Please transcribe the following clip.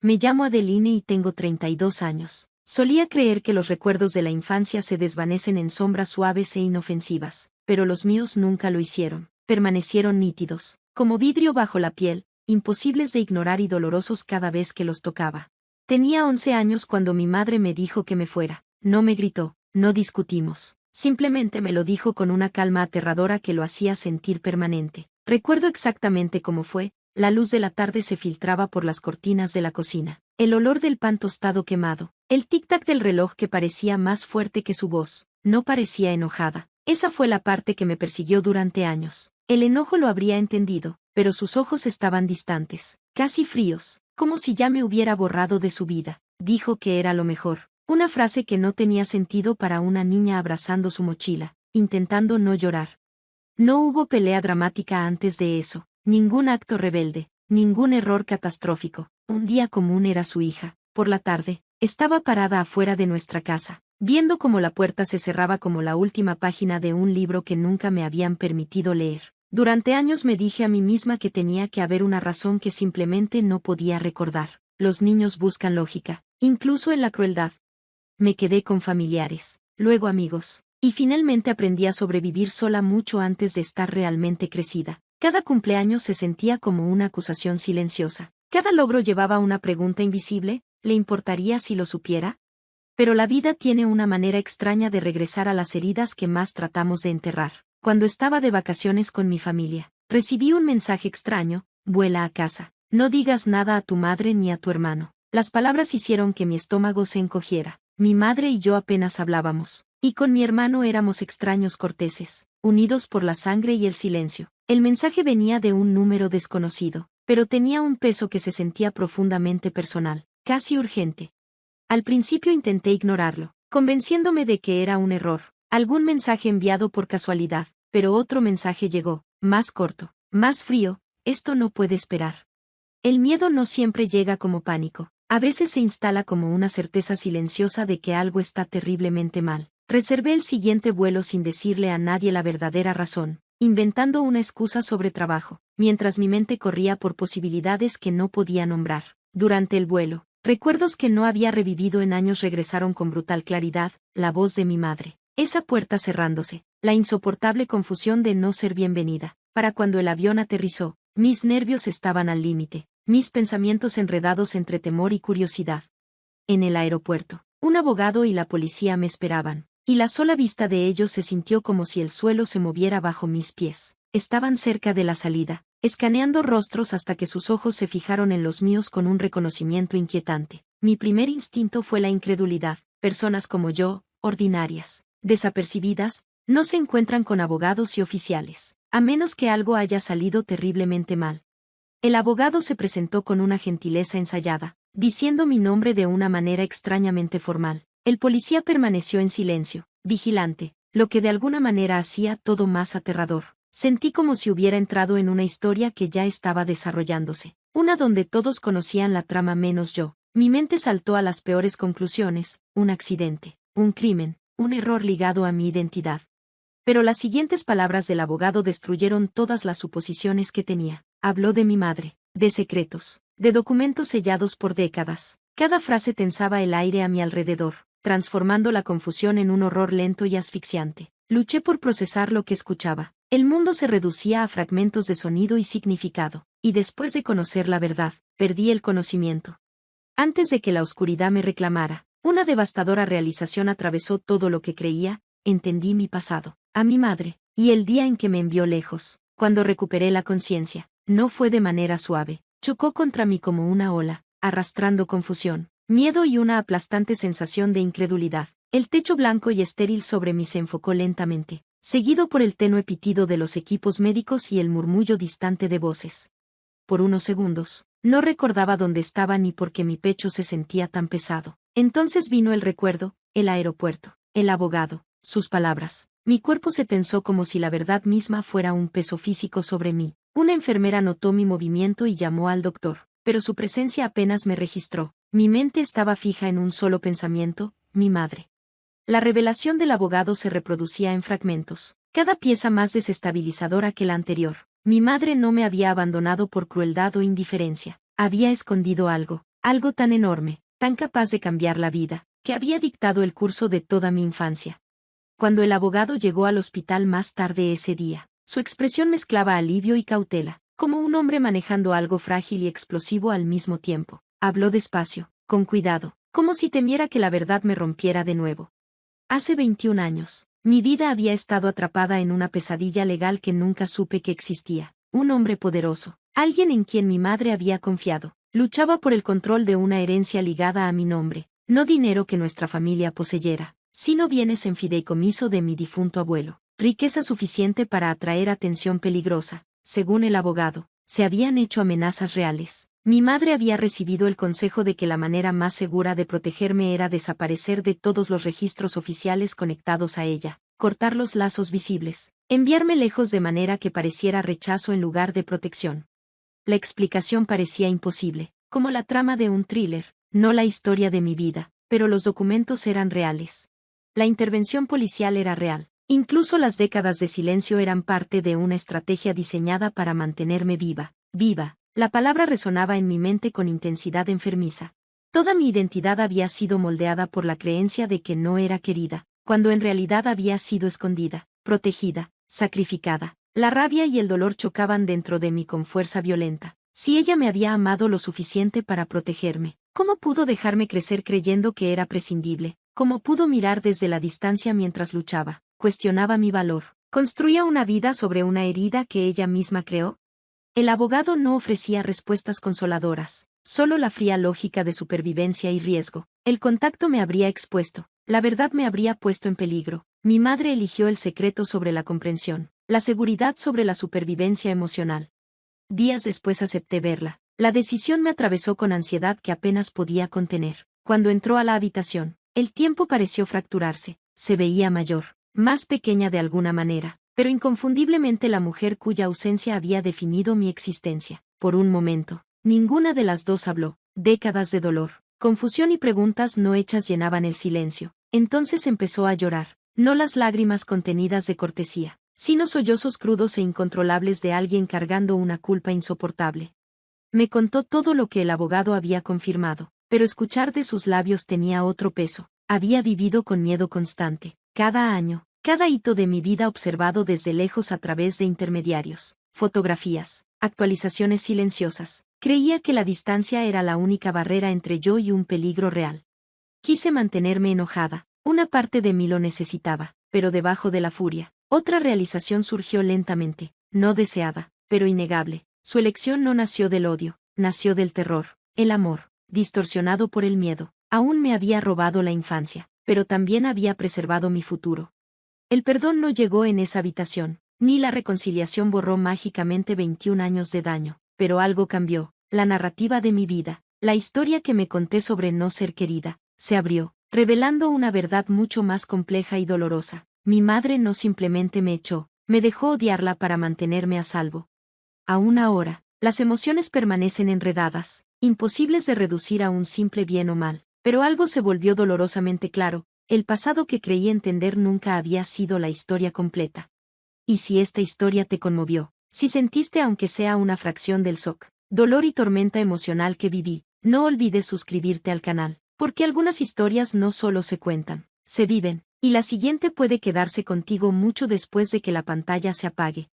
Me llamo Adeline y tengo 32 años. Solía creer que los recuerdos de la infancia se desvanecen en sombras suaves e inofensivas, pero los míos nunca lo hicieron. Permanecieron nítidos, como vidrio bajo la piel, imposibles de ignorar y dolorosos cada vez que los tocaba. Tenía 11 años cuando mi madre me dijo que me fuera. No me gritó, no discutimos. Simplemente me lo dijo con una calma aterradora que lo hacía sentir permanente. Recuerdo exactamente cómo fue. La luz de la tarde se filtraba por las cortinas de la cocina. El olor del pan tostado quemado. El tic-tac del reloj que parecía más fuerte que su voz. No parecía enojada. Esa fue la parte que me persiguió durante años. El enojo lo habría entendido, pero sus ojos estaban distantes, casi fríos, como si ya me hubiera borrado de su vida. Dijo que era lo mejor. Una frase que no tenía sentido para una niña abrazando su mochila, intentando no llorar. No hubo pelea dramática antes de eso, ningún acto rebelde, ningún error catastrófico. Un día común era su hija. Por la tarde, estaba parada afuera de nuestra casa, viendo cómo la puerta se cerraba como la última página de un libro que nunca me habían permitido leer. Durante años me dije a mí misma que tenía que haber una razón que simplemente no podía recordar. Los niños buscan lógica, incluso en la crueldad. Me quedé con familiares, luego amigos, y finalmente aprendí a sobrevivir sola mucho antes de estar realmente crecida. Cada cumpleaños se sentía como una acusación silenciosa. Cada logro llevaba una pregunta invisible, ¿le importaría si lo supiera? Pero la vida tiene una manera extraña de regresar a las heridas que más tratamos de enterrar. Cuando estaba de vacaciones con mi familia, recibí un mensaje extraño: vuela a casa. No digas nada a tu madre ni a tu hermano. Las palabras hicieron que mi estómago se encogiera. Mi madre y yo apenas hablábamos, y con mi hermano éramos extraños corteses, unidos por la sangre y el silencio. El mensaje venía de un número desconocido, pero tenía un peso que se sentía profundamente personal, casi urgente. Al principio intenté ignorarlo, convenciéndome de que era un error, algún mensaje enviado por casualidad, pero otro mensaje llegó, más corto, más frío: esto no puede esperar. El miedo no siempre llega como pánico, a veces se instala como una certeza silenciosa de que algo está terriblemente mal. Reservé el siguiente vuelo sin decirle a nadie la verdadera razón, inventando una excusa sobre trabajo, mientras mi mente corría por posibilidades que no podía nombrar. Durante el vuelo, recuerdos que no había revivido en años regresaron con brutal claridad: la voz de mi madre, esa puerta cerrándose, la insoportable confusión de no ser bienvenida. Para cuando el avión aterrizó, mis nervios estaban al límite, mis pensamientos enredados entre temor y curiosidad. En el aeropuerto, un abogado y la policía me esperaban, y la sola vista de ellos se sintió como si el suelo se moviera bajo mis pies. Estaban cerca de la salida, escaneando rostros hasta que sus ojos se fijaron en los míos con un reconocimiento inquietante. Mi primer instinto fue la incredulidad. Personas como yo, ordinarias, desapercibidas, no se encuentran con abogados y oficiales, a menos que algo haya salido terriblemente mal. El abogado se presentó con una gentileza ensayada, diciendo mi nombre de una manera extrañamente formal. El policía permaneció en silencio, vigilante, lo que de alguna manera hacía todo más aterrador. Sentí como si hubiera entrado en una historia que ya estaba desarrollándose, una donde todos conocían la trama menos yo. Mi mente saltó a las peores conclusiones: un accidente, un crimen, un error ligado a mi identidad. Pero las siguientes palabras del abogado destruyeron todas las suposiciones que tenía. Habló de mi madre, de secretos, de documentos sellados por décadas. Cada frase tensaba el aire a mi alrededor, transformando la confusión en un horror lento y asfixiante. Luché por procesar lo que escuchaba. El mundo se reducía a fragmentos de sonido y significado, y después de conocer la verdad, perdí el conocimiento. Antes de que la oscuridad me reclamara, una devastadora realización atravesó todo lo que creía. Entendí mi pasado, a mi madre, y el día en que me envió lejos. Cuando recuperé la conciencia, no fue de manera suave, chocó contra mí como una ola, arrastrando confusión, miedo y una aplastante sensación de incredulidad. El techo blanco y estéril sobre mí se enfocó lentamente, seguido por el tenue pitido de los equipos médicos y el murmullo distante de voces. Por unos segundos, no recordaba dónde estaba ni por qué mi pecho se sentía tan pesado. Entonces vino el recuerdo: el aeropuerto, el abogado, sus palabras. Mi cuerpo se tensó como si la verdad misma fuera un peso físico sobre mí. Una enfermera notó mi movimiento y llamó al doctor, pero su presencia apenas me registró. Mi mente estaba fija en un solo pensamiento: mi madre. La revelación del abogado se reproducía en fragmentos, cada pieza más desestabilizadora que la anterior. Mi madre no me había abandonado por crueldad o indiferencia. Había escondido algo, Algo tan enorme, tan capaz de cambiar la vida, que había dictado el curso de toda mi infancia. Cuando el abogado llegó al hospital más tarde ese día, su expresión mezclaba alivio y cautela, como un hombre manejando algo frágil y explosivo al mismo tiempo. Habló despacio, con cuidado, como si temiera que la verdad me rompiera de nuevo. Hace 21 años, mi vida había estado atrapada en una pesadilla legal que nunca supe que existía. Un hombre poderoso, alguien en quien mi madre había confiado, luchaba por el control de una herencia ligada a mi nombre, no dinero que nuestra familia poseyera, sino bienes en fideicomiso de mi difunto abuelo, riqueza suficiente para atraer atención peligrosa. Según el abogado, se habían hecho amenazas reales. Mi madre había recibido el consejo de que la manera más segura de protegerme era desaparecer de todos los registros oficiales conectados a ella, cortar los lazos visibles, enviarme lejos de manera que pareciera rechazo en lugar de protección. La explicación parecía imposible, como la trama de un thriller, no la historia de mi vida, pero los documentos eran reales. La intervención policial era real. Incluso las décadas de silencio eran parte de una estrategia diseñada para mantenerme viva. La palabra resonaba en mi mente con intensidad enfermiza. Toda mi identidad había sido moldeada por la creencia de que no era querida, cuando en realidad había sido escondida, protegida, sacrificada. La rabia y el dolor chocaban dentro de mí con fuerza violenta. Si ella me había amado lo suficiente para protegerme, ¿cómo pudo dejarme crecer creyendo que era prescindible? ¿Cómo pudo mirar desde la distancia mientras luchaba? Cuestionaba mi valor. ¿Construía una vida sobre una herida que ella misma creó? El abogado no ofrecía respuestas consoladoras, solo la fría lógica de supervivencia y riesgo. El contacto me habría expuesto, la verdad me habría puesto en peligro. Mi madre eligió el secreto sobre la comprensión, la seguridad sobre la supervivencia emocional. Días después acepté verla. La decisión me atravesó con ansiedad que apenas podía contener. Cuando entró a la habitación, el tiempo pareció fracturarse. Se veía mayor, más pequeña de alguna manera, pero inconfundiblemente la mujer cuya ausencia había definido mi existencia. Por un momento, ninguna de las dos habló. Décadas de dolor, confusión y preguntas no hechas llenaban el silencio. Entonces empezó a llorar, no las lágrimas contenidas de cortesía, sino sollozos crudos e incontrolables de alguien cargando una culpa insoportable. Me contó todo lo que el abogado había confirmado, pero escuchar de sus labios tenía otro peso. Había vivido con miedo constante. Cada año, cada hito de mi vida observado desde lejos a través de intermediarios, fotografías, actualizaciones silenciosas. Creía que la distancia era la única barrera entre yo y un peligro real. Quise mantenerme enojada. Una parte de mí lo necesitaba, pero debajo de la furia, otra realización surgió lentamente, no deseada, pero innegable. Su elección no nació del odio, nació del terror. El amor, distorsionado por el miedo, aún me había robado la infancia, pero también había preservado mi futuro. El perdón no llegó en esa habitación, ni la reconciliación borró mágicamente 21 años de daño, pero algo cambió. La narrativa de mi vida, la historia que me conté sobre no ser querida, se abrió, revelando una verdad mucho más compleja y dolorosa. Mi madre no simplemente me echó, me dejó odiarla para mantenerme a salvo. Aún ahora, las emociones permanecen enredadas, imposibles de reducir a un simple bien o mal, pero algo se volvió dolorosamente claro. El pasado que creí entender nunca había sido la historia completa. Y si esta historia te conmovió, si sentiste aunque sea una fracción del shock, dolor y tormenta emocional que viví, no olvides suscribirte al canal, porque algunas historias no solo se cuentan, se viven, y la siguiente puede quedarse contigo mucho después de que la pantalla se apague.